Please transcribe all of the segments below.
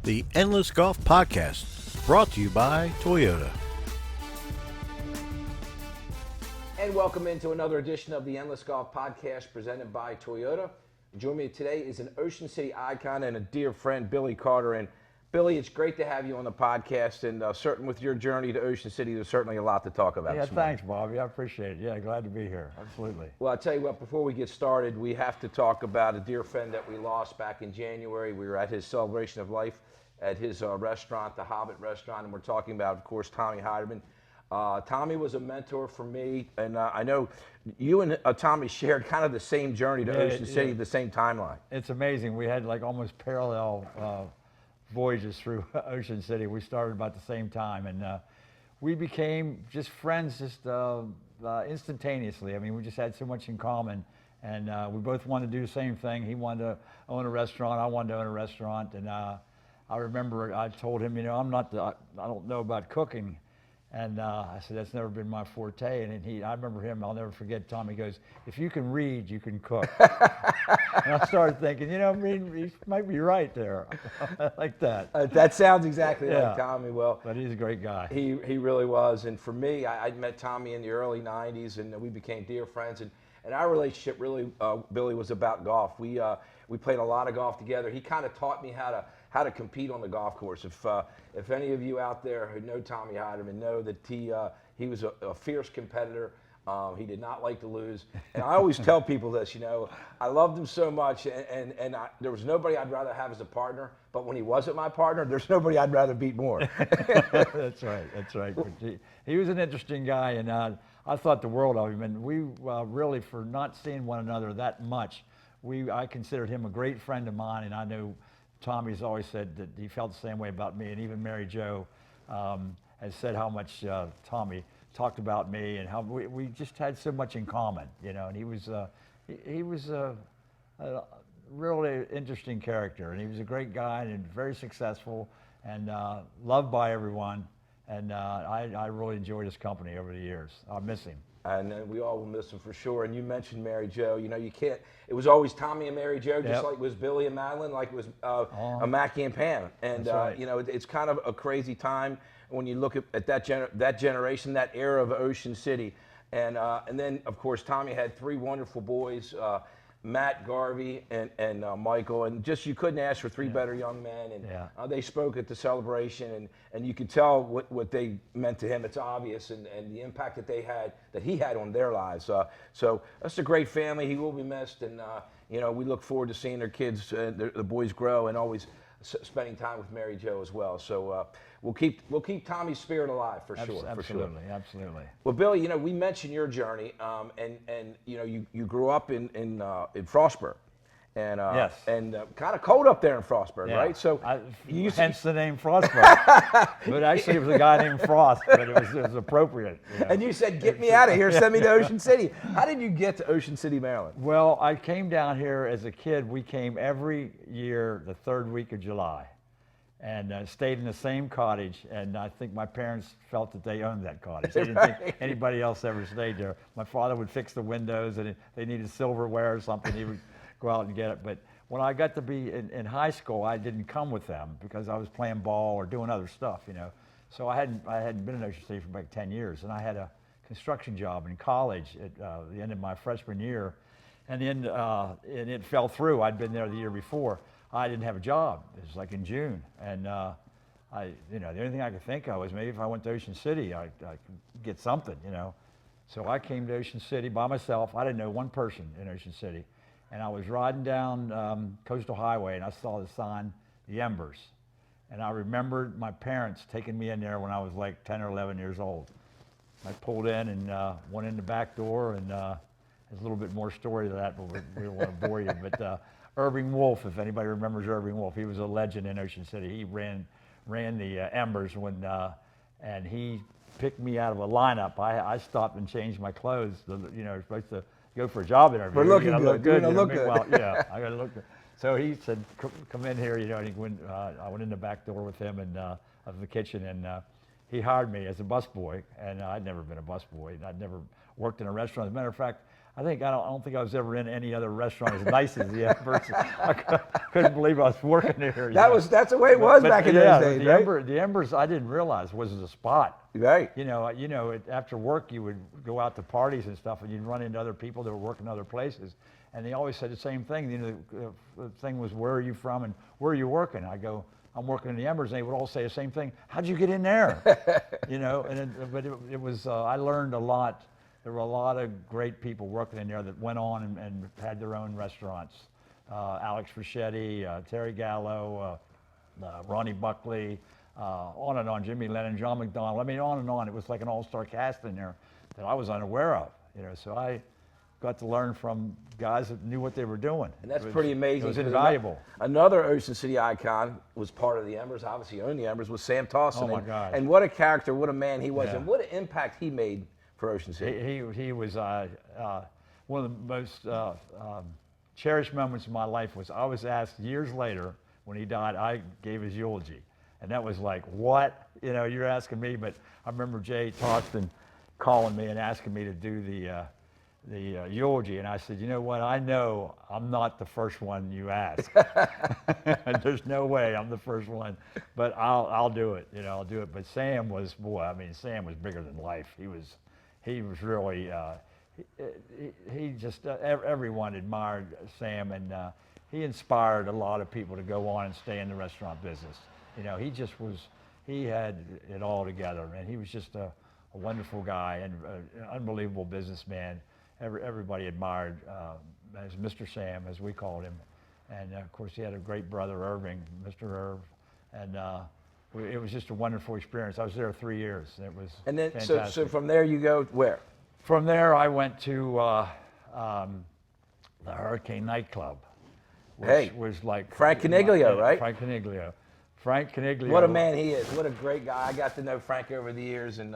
The Endless Golf Podcast, brought to you by Toyota. And welcome into another edition of the Endless Golf Podcast presented by Toyota. Joining me today is an Ocean City icon and a dear friend, Billy Carter. And Billy, it's great to have you on the podcast. And certain with your journey to Ocean City, there's certainly a lot to talk about. Yeah, thanks, Bobby. I appreciate it. Yeah, glad to be here. Absolutely. Well, I'll tell you what, before we get started, we have to talk about a dear friend that we lost back in January. We were at his celebration of life at his restaurant, the Hobbit restaurant, and we're talking about, of course, Tommy Hiderman. Tommy was a mentor for me, and I know you and Tommy shared kind of the same journey to Ocean City, the same timeline. It's amazing. We had like almost parallel voyages through Ocean City. We started about the same time, and we became just friends just instantaneously. I mean, we just had so much in common, and we both wanted to do the same thing. He wanted to own a restaurant. I wanted to own a restaurant, and I remember I told him, you know, I don't know about cooking. And I said, that's never been my forte. And I remember him, I'll never forget, Tommy goes, if you can read, you can cook. And I started thinking, you know, I mean, he might be right there. Like that. That sounds exactly like Tommy. Well, but he's a great guy. He really was. And for me, I met Tommy in the early 90s, and we became dear friends. And our relationship really, Billy, was about golf. We played a lot of golf together. He kind of taught me how to compete on the golf course. If any of you out there who know Tommy Hiderman know that he was a fierce competitor. He did not like to lose. And I always tell people this, you know, I loved him so much, and there was nobody I'd rather have as a partner, but when he wasn't my partner, there's nobody I'd rather beat more. That's right. But he was an interesting guy, and I thought the world of him. And we really, for not seeing one another that much, I considered him a great friend of mine, and I know Tommy's always said that he felt the same way about me, and even Mary Jo has said how much Tommy talked about me and how we just had so much in common, you know. And he was a really interesting character, and he was a great guy and very successful and loved by everyone. And I really enjoyed his company over the years. I miss him. And we all will miss him for sure. And you mentioned Mary Jo. You know, you can't. It was always Tommy and Mary Jo, just like it was Billy and Madeline, like it was Mackie and Pam. And right. you know, it's kind of a crazy time when you look at that generation, that era of Ocean City. And then, of course, Tommy had three wonderful boys. Matt, Garvey, and Michael, and just you couldn't ask for three better young men. And they spoke at the celebration, and you could tell what they meant to him. It's obvious, and the impact that he had on their lives. So that's a great family. He will be missed, and you know, we look forward to seeing their kids, the boys grow, and always spending time with Mary Jo as well. So we'll keep Tommy's spirit alive for sure. Absolutely. Well, Billy, you know, we mentioned your journey, and you know, you grew up in Frostburg, and yes, and kind of cold up there in Frostburg, right? So hence the name Frostburg. But actually, it was a guy named Frost, but it was appropriate. You know? And you said, "Get me out of here! Send me to Ocean City." How did you get to Ocean City, Maryland? Well, I came down here as a kid. We came every year the third week of July, and stayed in the same cottage. And I think my parents felt that they owned that cottage. They didn't think anybody else ever stayed there. My father would fix the windows, and if they needed silverware or something, he would go out and get it. But when I got to be in high school, I didn't come with them because I was playing ball or doing other stuff, you know. So I hadn't been in Ocean City for about 10 years, and I had a construction job in college at the end of my freshman year, and it fell through. I'd been there the year before. I didn't have a job. It was like in June, and you know, the only thing I could think of was maybe if I went to Ocean City, I could get something, you know. So I came to Ocean City by myself. I didn't know one person in Ocean City. And I was riding down Coastal Highway, and I saw the sign, The Embers. And I remembered my parents taking me in there when I was like 10 or 11 years old. I pulled in and went in the back door, and there's a little bit more story to that, but we don't want to bore you. But Irving Wolf, if anybody remembers Irving Wolf, he was a legend in Ocean City. He ran the Embers and he picked me out of a lineup. I stopped and changed my clothes. You know, supposed to go for a job interview. We're looking good. Look good. Look good. Well, yeah, I got to look good. So he said, "Come in here," you know. And I went in the back door with him and of the kitchen, and he hired me as a busboy. And I'd never been a busboy. I'd never worked in a restaurant. As a matter of fact, I don't think I was ever in any other restaurant as nice as the Embers. I couldn't believe I was working there. That's the way it was back in those days, right? The Embers, I didn't realize was a spot. Right. After work you would go out to parties and stuff, and you'd run into other people that were working other places, and they always said the same thing. The thing was, where are you from and where are you working? I go, I'm working in the Embers, and they would all say the same thing. How'd you get in there? But it was. I learned a lot. There were a lot of great people working in there that went on and had their own restaurants. Alex Fischetti, Terry Gallo, Ronnie Buckley, on and on, Jimmy Lennon, John McDonald. I mean, on and on. It was like an all-star cast in there that I was unaware of. So I got to learn from guys that knew what they were doing. And that's pretty amazing. It was invaluable. Another Ocean City icon was part of the Embers, obviously owned the Embers, was Sam Towson. Oh, my God. And what a character, what a man he was, Yeah. and what an impact he made for Ocean City. He was one of the most cherished moments of my life. I was asked years later when he died, I gave his eulogy. And that was like, what? You're asking me, but I remember Jay Toston calling me and asking me to do the eulogy, and I said, you know what? I know I'm not the first one you ask. There's no way I'm the first one, but I'll do it. I'll do it. But Sam was, Sam was bigger than life. He was really. He just everyone admired Sam, and he inspired a lot of people to go on and stay in the restaurant business. He just was. He had it all together, and he was just a wonderful guy and an unbelievable businessman. Everybody admired as Mr. Sam, as we called him. And of course, he had a great brother, Irving, Mr. Irv. And it was just a wonderful experience. I was there 3 years. It was fantastic. So from there you go where? From there, I went to the Hurricane nightclub, which was like Frank Caniglio, right? Frank Caniglio. Frank Caniglio. What a man he is. What a great guy. I got to know Frank over the years, and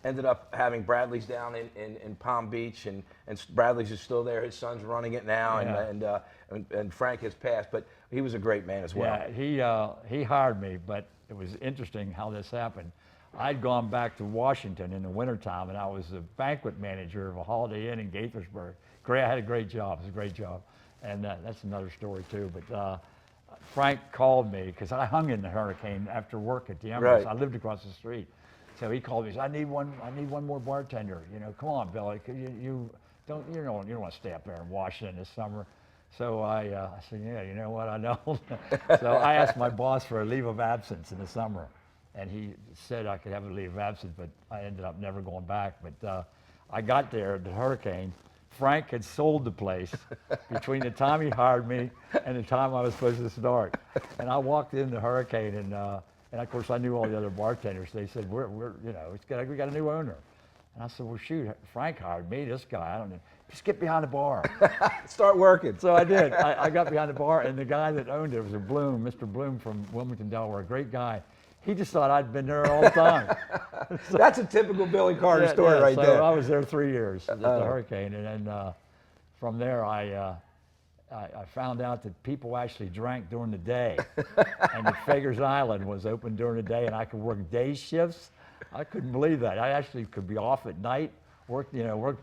ended up having Bradley's down in Palm Beach, and Bradley's is still there. His son's running it now, Yeah. and Frank has passed, but he was a great man as well. Yeah, he hired me, but it was interesting how this happened. I'd gone back to Washington in the wintertime, and I was the banquet manager of a Holiday Inn in Gaithersburg. I had a great job. It was a great job, and that's another story too. But Frank called me because I hung in the Hurricane after work at the Embers. Right. I lived across the street. So he called me. He said, "I need one more bartender. Come on, Billy. You don't want to stay up there in Washington this summer." So I said, "Yeah, you know what? I know." So I asked my boss for a leave of absence in the summer, and he said I could have a leave of absence, but I ended up never going back. But I got there at the Hurricane. Frank had sold the place between the time he hired me and the time I was supposed to start. And I walked in the Hurricane, and of course I knew all the other bartenders. They said, we got a new owner. And I said, well, shoot, Frank hired me, this guy, I don't know. Just get behind the bar. Start working. So I did. I got behind the bar, and the guy that owned it was a Bloom, Mr. Bloom from Wilmington, Delaware, a great guy. He just thought I'd been there all the time. So, that's a typical Billy Carter story right so there. I was there 3 years at the Hurricane, and then from there I found out that people actually drank during the day, and that Fager's Island was open during the day, and I could work day shifts. I couldn't believe that. I actually could be off at night, work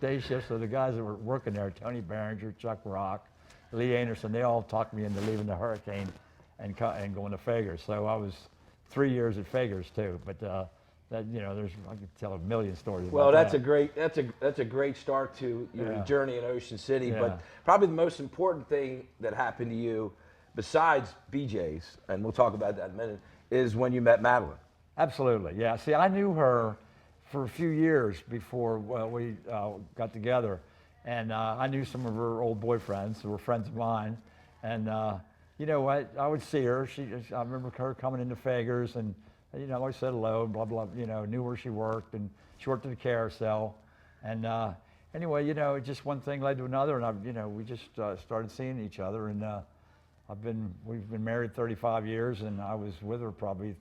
day shifts. So the guys that were working there, Tony Behringer, Chuck Rock, Lee Anderson, they all talked me into leaving the Hurricane and going to Fager's. So I was 3 years at Fager's too, but I could tell a million stories. Well, about that's a great start to your journey in Ocean City. Yeah. But probably the most important thing that happened to you, besides BJ's, and we'll talk about that in a minute, is when you met Madeline. Absolutely, yeah. See, I knew her for a few years before we got together, and I knew some of her old boyfriends who were friends of mine, and you know what? I would see her. I remember her coming into Fager's, and I said hello, blah blah. Knew where she worked, and she worked at the carousel, and anyway, just one thing led to another, and we just started seeing each other, and we've been married 35 years, and I was with her probably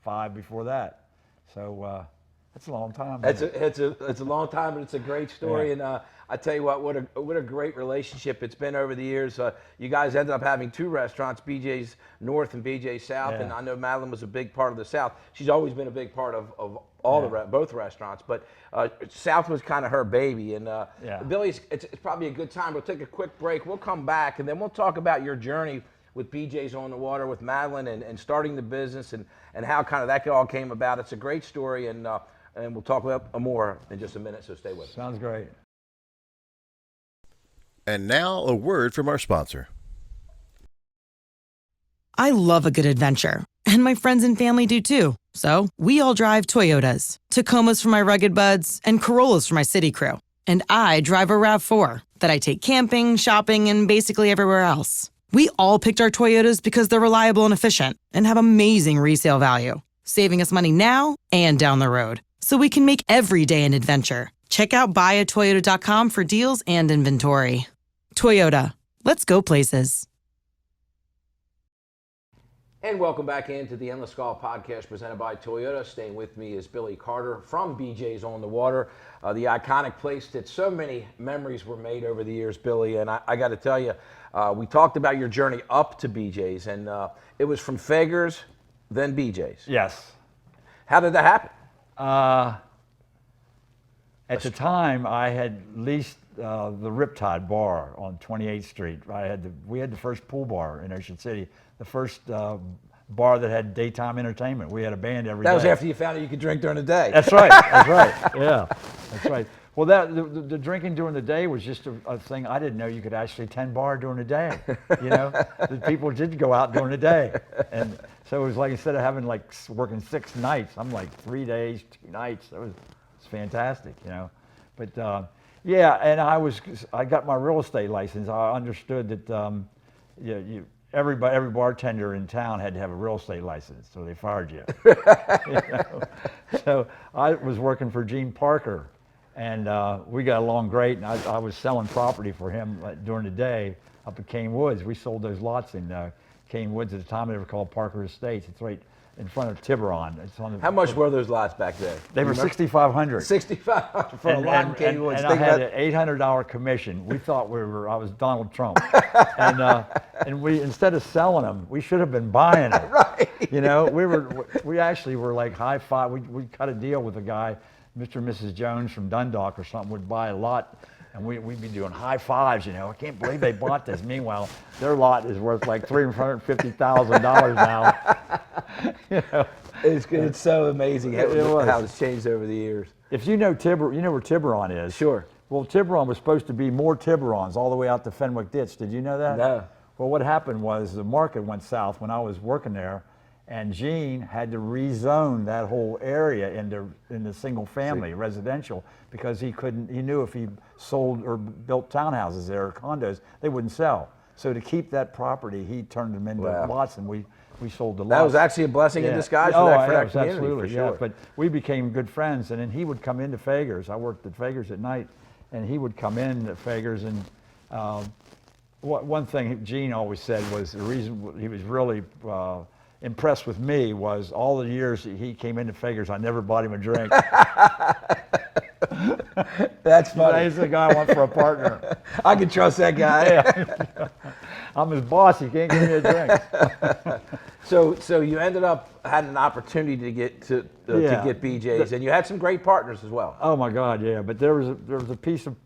5 before that, so That's a long time. It's a long time, but it's a great story. And I tell you what a great relationship it's been over the years. You guys ended up having two restaurants, BJ's North and BJ's South, and I know Madeline was a big part of the South. She's always been a big part of all both restaurants, but South was kind of her baby. And Billy, it's probably a good time. We'll take a quick break. We'll come back, and then we'll talk about your journey with BJ's on the Water with Madeline and starting the business and how kind of that all came about. It's a great story, and we'll talk about more in just a minute, so stay with us. Sounds great. And now a word from our sponsor. I love a good adventure, and my friends and family do too. So we all drive Toyotas. Tacomas for my rugged buds, and Corollas for my city crew. And I drive a RAV4 that I take camping, shopping, and basically everywhere else. We all picked our Toyotas because they're reliable and efficient and have amazing resale value, saving us money now and down the road, so we can make every day an adventure. Check out buyatoyota.com for deals and inventory. Toyota, let's go places. And welcome back into the Endless Golf Podcast presented by Toyota. Staying with me is Billy Carter from BJ's on the Water, the iconic place that so many memories were made over the years, Billy. And I got to tell you, we talked about your journey up to BJ's, and it was from Fagers, then BJ's. Yes. How did that happen? At the time, I had leased the Riptide Bar on 28th Street. We had the first pool bar in Ocean City, the first bar that had daytime entertainment. We had a band every day. That was after you found out you could drink during the day. That's right. That's right. Yeah, that's right. Well, the drinking during the day was just a thing. I didn't know you could actually tend bar during the day. You know, the people did go out during the day, and so it was like instead of having like working 6 nights, I'm like 3 days, 2 nights. It was fantastic, you know. But yeah, and I got my real estate license. I understood that every bartender in town had to have a real estate license, so they fired you. You know? So I was working for Gene Parker, and we got along great, and I was selling property for him during the day up at Cane Woods. We sold those lots in Cane Woods at the time. They were called Parker Estates. It's right in front of Tiburon. It's on the, How much were those lots back then? They were $6,500. $6,500 for a lot in Cane Woods. And I had an $800 commission. We thought I was Donald Trump. And we, instead of selling them, we should have been buying them. Right. You know, we actually were like high five. We cut a deal with a guy, Mr. and Mrs. Jones from Dundalk or something, would buy a lot. And we'd be doing high fives, you know. I can't believe they bought this. Meanwhile, their lot is worth like $350,000 now. You know, it's so amazing how it's changed over the years. If you know Tiburon, you know where Tiburon is. Sure. Well, Tiburon was supposed to be more Tiburons all the way out to Fenwick Ditch. Did you know that? No. Well, what happened was the market went south when I was working there, and Gene had to rezone that whole area into single family residential because he knew if he sold or built townhouses there or condos, they wouldn't sell. So to keep that property, he turned them into lots, and we sold the lots. That was actually a blessing in disguise for that community, absolutely, for sure. Yeah. But we became good friends, and then he would come into Fagers. I worked at Fagers at night, and he would come in at Fagers, and one thing Gene always said was the reason he was really impressed with me was all the years that he came into Fagers, I never bought him a drink. That's funny. He's the guy I want for a partner. I can trust that guy. Yeah. I'm his boss. He can't give me a drink. So you ended up having an opportunity to get to get BJ's, and you had some great partners as well. Oh my God, yeah. But there was a piece of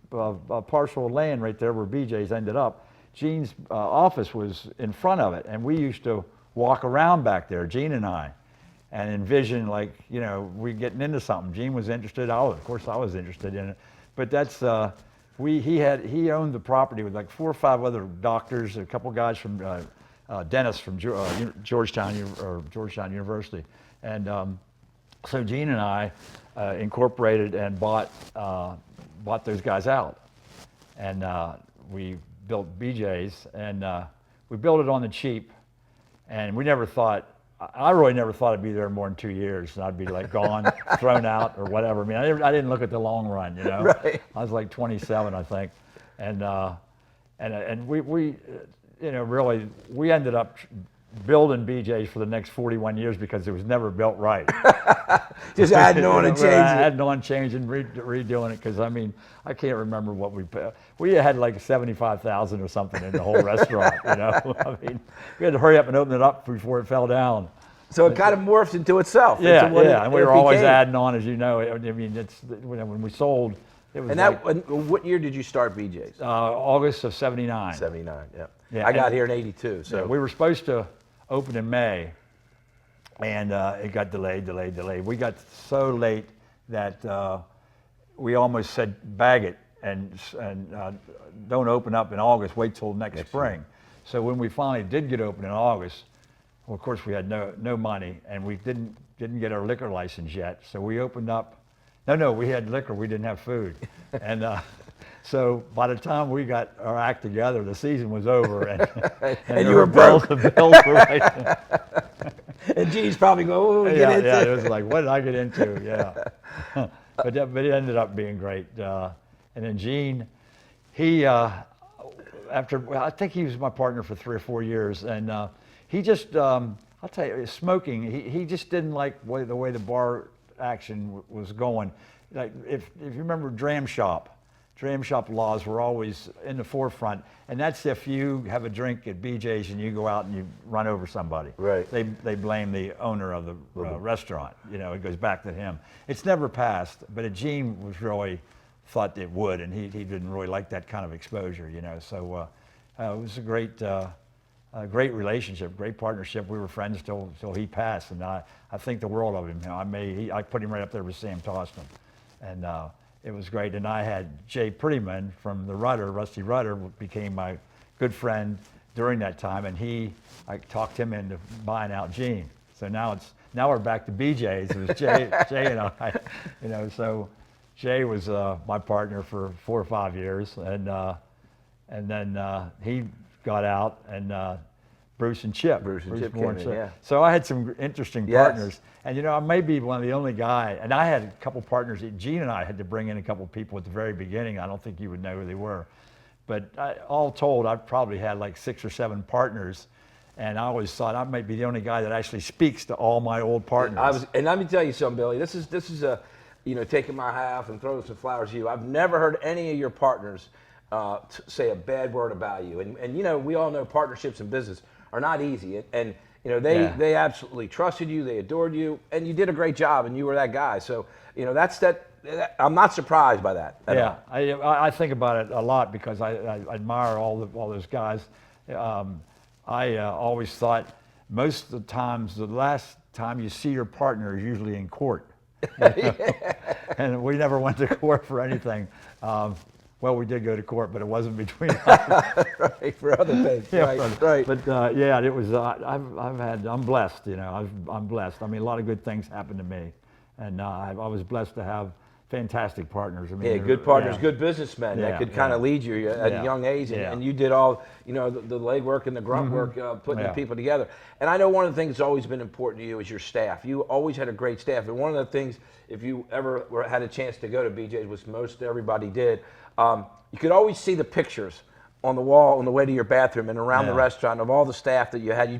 a parcel of land right there where BJ's ended up. Gene's office was in front of it, and we used to walk around back there, Gene and I, and envision, like, you know, we getting into something. Gene was interested. Of course I was interested in it. But that's he owned the property with like 4 or 5 other doctors, a couple guys from dentists from Georgetown University, and so Gene and I incorporated and bought those guys out, and we built BJ's, and we built it on the cheap, and we never thought. I really never thought I'd be there more than 2 years, and I'd be like gone, thrown out, or whatever. I mean, I didn't look at the long run, you know. Right. I was like 27, I think, and we you know, really, we ended up building BJ's for the next 41 years because it was never built right. Just adding on and changing. Adding on, changing, redoing it. Because I mean, I can't remember what we had like 75,000 or something in the whole restaurant. You know, I mean, we had to hurry up and open it up before it fell down. So it kind of morphed into itself. Yeah, into and we were always adding on, as you know. I mean, it's when we sold. It was what year did you start BJ's? August of '79. 79, yeah. Yeah, I got here in '82. So yeah, we were supposed to open in May, and it got delayed. We got so late that we almost said bag it and don't open up in August. Wait till next spring. So when we finally did get open in August, well, of course we had no money, and we didn't get our liquor license yet. So we opened up. No, we had liquor. We didn't have food, and so by the time we got our act together, the season was over, and you were broke. The bills were right. And Gene's probably going, Yeah, it was like, what did I get into? Yeah, but it ended up being great. And then Gene, he I think he was my partner for 3 or 4 years, and he just I'll tell you, smoking. He just didn't like the way the bar action was going. Like if you remember dram shop laws were always in the forefront, and that's if you have a drink at BJ's and you go out and you run over somebody. Right. They blame the owner of the restaurant. You know, it goes back to him. It's never passed, but Gene was really thought it would, and he didn't really like that kind of exposure. You know, so it was a great relationship, great partnership. We were friends till he passed, and I think the world of him. You know, I put him right up there with Sam Toston, and it was great. And I had Jay Prettyman from the Rusty Rudder, became my good friend during that time, and I talked him into buying out Gene. So now we're back to BJ's. It was Jay and I, you know. So Jay was my partner for 4 or 5 years, and then he got out, and Bruce and Chip came in, yeah. So I had some interesting partners, and you know, I may be one of the only guy, and I had a couple partners. Gene and I had to bring in a couple people at the very beginning. I don't think you would know who they were, but all told, I probably had like 6 or 7 partners, and I always thought I might be the only guy that actually speaks to all my old partners. And let me tell you something, Billy. This is a, you know, taking my hat off and throwing some flowers to you. I've never heard any of your partners say a bad word about you, and you know, we all know partnerships in business are not easy, and you know, they absolutely trusted you, they adored you, and you did a great job, and you were that guy. So you know, that's I'm not surprised by that. Yeah, I think about it a lot because I admire all those guys. I always thought most of the times the last time you see your partner is usually in court, you know? And we never went to court for anything. Well, we did go to court, but it wasn't between us. Right, for other things. Yeah, right. But yeah, it was. I'm blessed. You know, I'm blessed. I mean, a lot of good things happened to me, and I was blessed to have fantastic partners. I mean, yeah, good partners, good businessmen that could kind of lead you at a young age, and you did all, you know, the legwork and the grunt work, putting the people together. And I know one of the things that's always been important to you is your staff. You always had a great staff, and one of the things, if you ever had a chance to go to BJ's, which most everybody did, you could always see the pictures on the wall on the way to your bathroom and around the restaurant of all the staff that you had. You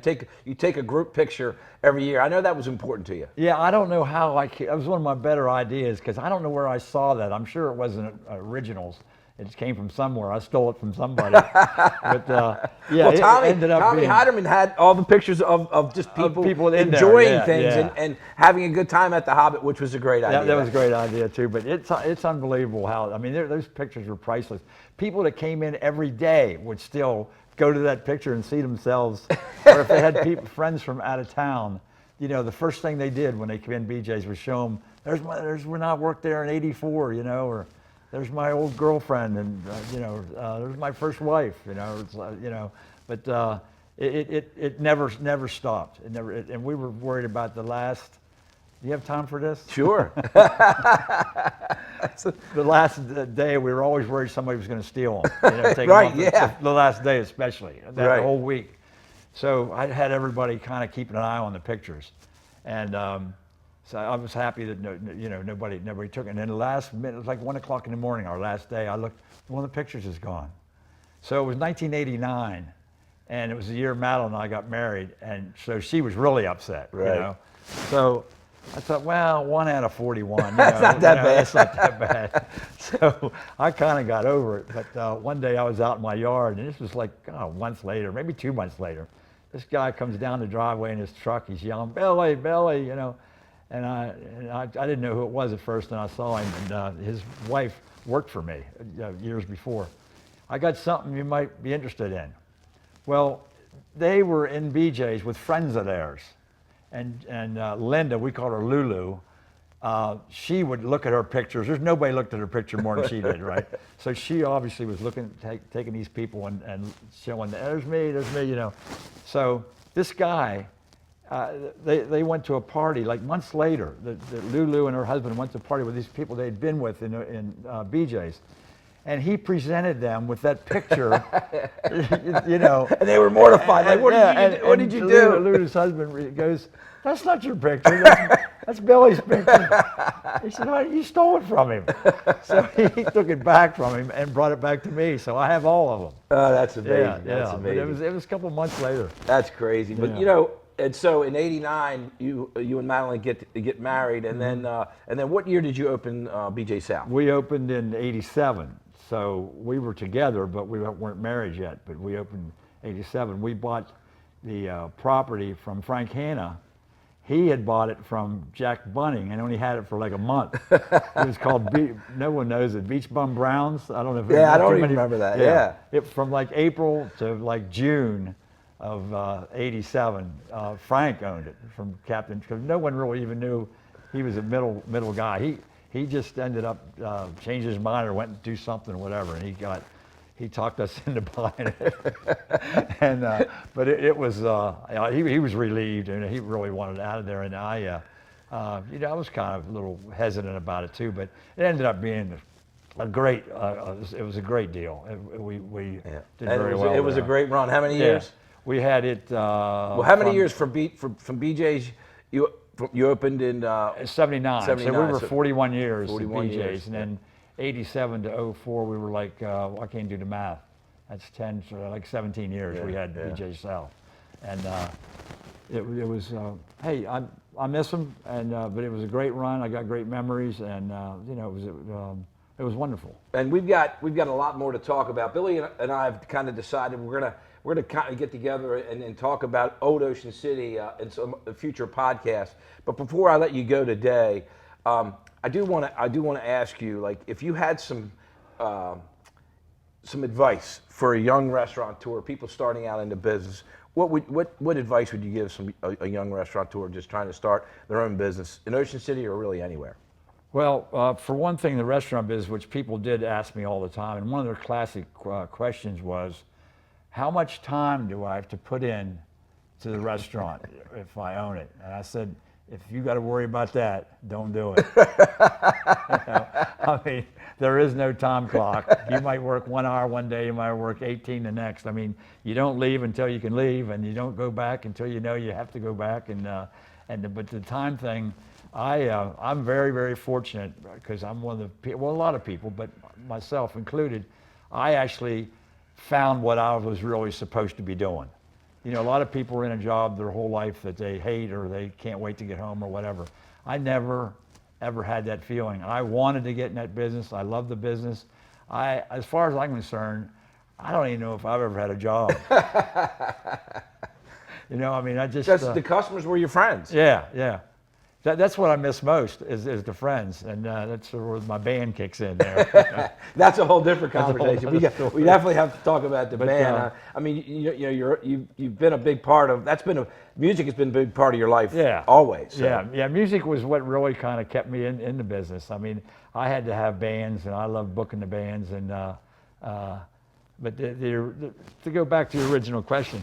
take a group picture every year. I know that was important to you. Yeah, I don't know how that was one of my better ideas, because I don't know where I saw that. I'm sure it wasn't originals. It came from somewhere. I stole it from somebody. But yeah, well, Tommy being, Hiderman had all the pictures of just people enjoying things and having a good time at the Hobbit, which was a great idea. That was a great idea too. But it's unbelievable how, I mean, those pictures were priceless. People that came in every day would still go to that picture and see themselves, or if they had friends from out of town, you know, the first thing they did when they came in BJ's was show them, there's when I worked there in '84, you know, or there's my old girlfriend, and you know, there's my first wife, you know, it's, you know, but it never stopped. And we were worried about the last. Do you have time for this? Sure. The last day, we were always worried somebody was going to steal them. You know, take right. them off the last day, especially that whole week. So I had everybody kind of keeping an eye on the pictures, and. So I was happy that nobody took it. And then the last minute, it was like 1 o'clock in the morning, our last day. I looked, one of the pictures is gone. So it was 1989, and it was the year Madeline and I got married, and so she was really upset, Right. you know. So I thought, well, 1 out of 41. That's not that bad. That's not that bad. So I kind of got over it. But one day I was out in my yard, and this was like a month later, maybe 2 months later. This guy comes down the driveway in his truck. He's yelling, "Billy, Billy," you know. And I didn't know who it was at first, and I saw him. And his wife worked for me years before. I got something you might be interested in. Well, they were in BJ's with friends of theirs. And Linda, we called her Lulu, she would look at her pictures. There's nobody looked at her picture more than she did, right? So she obviously was looking, taking these people and showing, there's me, you know. So this guy, they went to a party like months later. Lulu and her husband went to a party with these people they'd been with in BJ's. And he presented them with that picture, you know. And they were mortified. Like, what did you do? Lulu's husband goes, "That's not your picture. That's Billy's picture." He said, "Oh, you stole it from him." So he took it back from him and brought it back to me. So I have all of them. Oh, that's amazing. Yeah, that's amazing. But it was a couple months later. That's crazy. But Yeah. you know, and so in '89, you and Madeline get married, and then what year did you open BJ South? We opened in '87. So we were together, but we weren't married yet. But we opened '87. We bought the property from Frank Hanna. He had bought it from Jack Bunning and only had it for like a month. It was called, no one knows it, Beach Bum Browns. I don't know if Yeah, I don't even remember that. Yeah. It, from like April to like June of '87, Frank owned it from Captain, because no one really even knew he was a middle guy. He just ended up changing his mind or went to do something or whatever, and he talked us into buying it. And but it was he was relieved, and he really wanted out of there. And I was kind of a little hesitant about it too, but it ended up being a great. It was a great deal. We did very well. It was a great run. How many years? We had it. Well, how many years from BJ's you opened in '79. So we were 41 years 41 at BJ's, years, and then '87 to '04 we were like, I can't do the math. That's 10, so like 17 years we had BJ South, and it was. Hey, I miss them, and but it was a great run. I got great memories, and it was wonderful. And we've got a lot more to talk about. Billy and I have kind of decided we're gonna kind of get together and talk about Old Ocean City in some future podcasts. But before I let you go today, I do want to ask you, like, if you had some advice for a young restaurateur, people starting out in the business, what advice would you give a young restaurateur just trying to start their own business in Ocean City or really anywhere? Well, for one thing, the restaurant business, which people did ask me all the time, and one of their classic questions was, how much time do I have to put in to the restaurant if I own it? And I said, if you got to worry about that, don't do it. I mean, there is no time clock. You might work 1 hour one day, you might work 18 the next. I mean, you don't leave until you can leave, and you don't go back until you know you have to go back. But the time thing, I'm very, very fortunate because I'm one of the people, well, a lot of people, but myself included, I actually found what I was really supposed to be doing. You know, a lot of people are in a job their whole life that they hate or they can't wait to get home or whatever. I never, ever had that feeling. I wanted to get in that business. I love the business. As far as I'm concerned, I don't even know if I've ever had a job. You know, I mean, The customers were your friends. Yeah. That's what I miss most is the friends, and that's where my band kicks in there. That's a whole different conversation. We definitely have to talk about the But, band. I mean, you've been a big part of. Music has been a big part of your life. Yeah. Always. So. Yeah. Music was what really kind of kept me in the business. I mean, I had to have bands, and I loved booking the bands. And but to go back to the original question,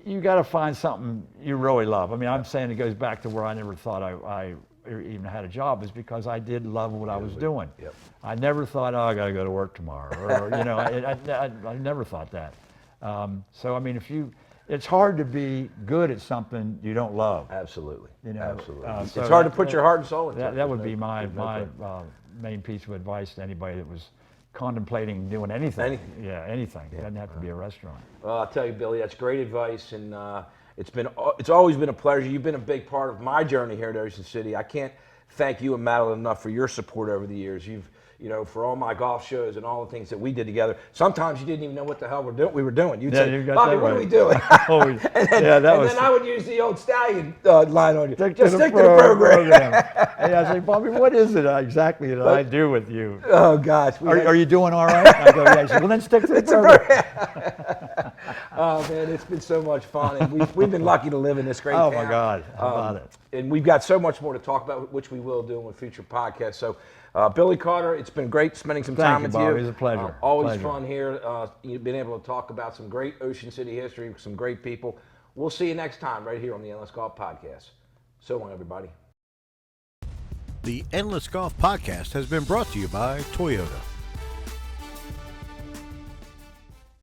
you got to find something you really love. I mean, I'm saying it goes back to where I never thought I even had a job, is because I did love what I was doing. Yep. I never thought, I got to go to work tomorrow, or I never thought that. So I mean, it's hard to be good at something you don't love. Absolutely. You know, absolutely. so it's hard to put your heart and soul into. That would be my main piece of advice to anybody that was contemplating doing anything. Anything. Yeah, anything. It doesn't have to be a restaurant. Well, I'll tell you, Billy, that's great advice, and it's always been a pleasure. You've been a big part of my journey here at Ocean City. I can't thank you and Madeline enough for your support over the years. For all my golf shows and all the things that we did together. Sometimes you didn't even know what the hell we were doing. You'd say, you got Bobby, that what are right. we doing? and then I would use the old stallion line on you. Just stick to the program. And I say, Bobby, what is it exactly that I do with you? Oh, gosh. Are you doing all right? I go, yeah. He said, well, then stick to the program. Oh, man, it's been so much fun. And we've been lucky to live in this great Oh, town. my God. How about it? And we've got so much more to talk about, which we will do in future podcasts. So, Billy Carter, it's been great spending some time with Bobby. you. It was a pleasure. Always fun here. You've been able to talk about some great Ocean City history with some great people. We'll see you next time right here on the Endless Golf Podcast. So long, everybody. The Endless Golf Podcast has been brought to you by Toyota.